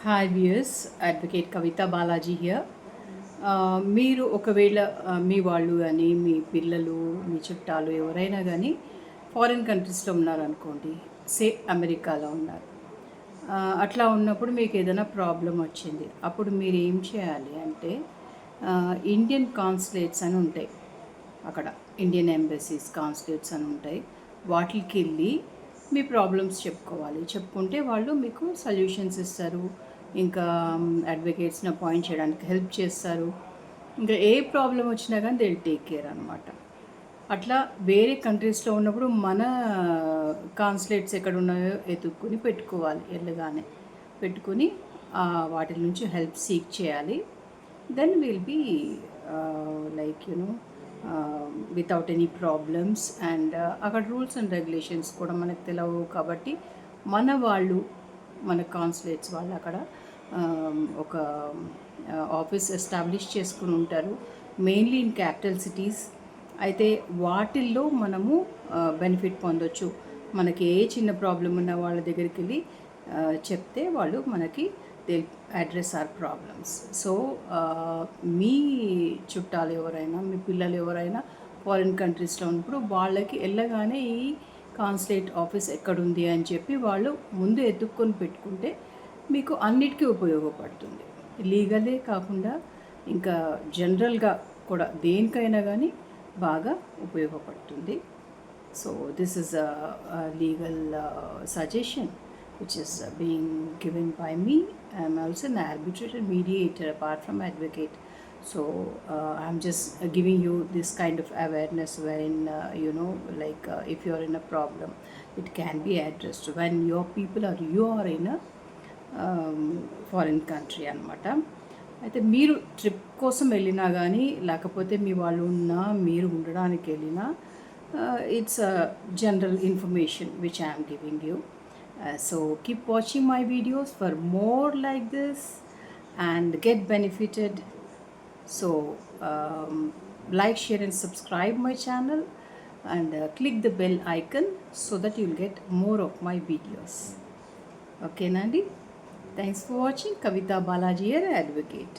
Hi viewers, advocate Kavitha Balaji here. మీరు ఒకవేళ మీ వాళ్ళు కానీ మీ పిల్లలు మీ చుట్టాలు ఎవరైనా కానీ ఫారిన్ కంట్రీస్లో ఉన్నారనుకోండి, సే అమెరికాలో ఉన్నారు. అట్లా ఉన్నప్పుడు మీకు ఏదైనా ప్రాబ్లం వచ్చింది, అప్పుడు మీరు ఏం చేయాలి అంటే ఇండియన్ కాన్సులేట్స్ అని ఉంటాయి అక్కడ, ఇండియన్ ఎంబసీస్ కాన్సులేట్స్ అని ఉంటాయి. వాటికి వెళ్ళి మీ ప్రాబ్లమ్స్ చెప్పుకోవాలి. చెప్పుకుంటే వాళ్ళు మీకు సొల్యూషన్స్ ఇస్తారు, ఇంకా అడ్వకేట్స్ని అపాయింట్ చేయడానికి హెల్ప్ చేస్తారు. ఇంకా ఏ ప్రాబ్లం వచ్చినా కానీ దే విల్ టేక్ కేర్ అనమాట. అట్లా వేరే కంట్రీస్లో ఉన్నప్పుడు మన కాన్సులేట్స్ ఎక్కడ ఉన్నాయో ఎతుక్కుని పెట్టుకోవాలి. వెళ్ళగానే పెట్టుకుని వాటి నుంచి హెల్ప్ సీక్ చేయాలి. Then will be like without any problems. And అక్కడ రూల్స్ అండ్ రెగ్యులేషన్స్ కూడా మనకు తెలియవు కాబట్టి మన వాళ్ళు, మన కాన్సులేట్స్ వాళ్ళు అక్కడ ఒక ఆఫీస్ ఎస్టాబ్లిష్ చేసుకుని ఉంటారు, మెయిన్లీ ఇన్ క్యాపిటల్ సిటీస్. అయితే వాటిల్లో మనము బెనిఫిట్ పొందొచ్చు. మనకి ఏ చిన్న ప్రాబ్లం ఉన్నా వాళ్ళ దగ్గరికి వెళ్ళి చెప్తే వాళ్ళు మనకి they address or problems. So మీ చుట్టాలు ఎవరైనా, మీ పిల్లలు ఎవరైనా ఫారిన్ కంట్రీస్లో ఉన్నప్పుడు వాళ్ళకి వెళ్ళగానే ఈ కాన్సులేట్ ఆఫీస్ ఎక్కడుంది అని చెప్పి వాళ్ళు ముందు ఎత్తుక్కొని పెట్టుకుంటే మీకు అన్నిటికీ ఉపయోగపడుతుంది. లీగలే కాకుండా ఇంకా జనరల్గా కూడా దేనికైనా కానీ బాగా ఉపయోగపడుతుంది. So this is a legal suggestion which is being given by me. I am also an arbitrator mediator apart from advocate. So I'm just giving you this kind of awareness wherein if you are in a problem, it can be addressed when your people or you are in a foreign country అనమాట. అయితే మీరు trip కోసం వెళ్ళినా కానీ, లేకపోతే మీ వాళ్ళు ఉన్నా, మీరు ఉండడానికి వెళ్ళినా, it's general information which I'm giving you. So keep watching my videos for more like this and get benefited. So like, share and subscribe my channel and click the bell icon so that you'll get more of my videos. Okay Nandi, thanks for watching. Kavita Balaji here, advocate.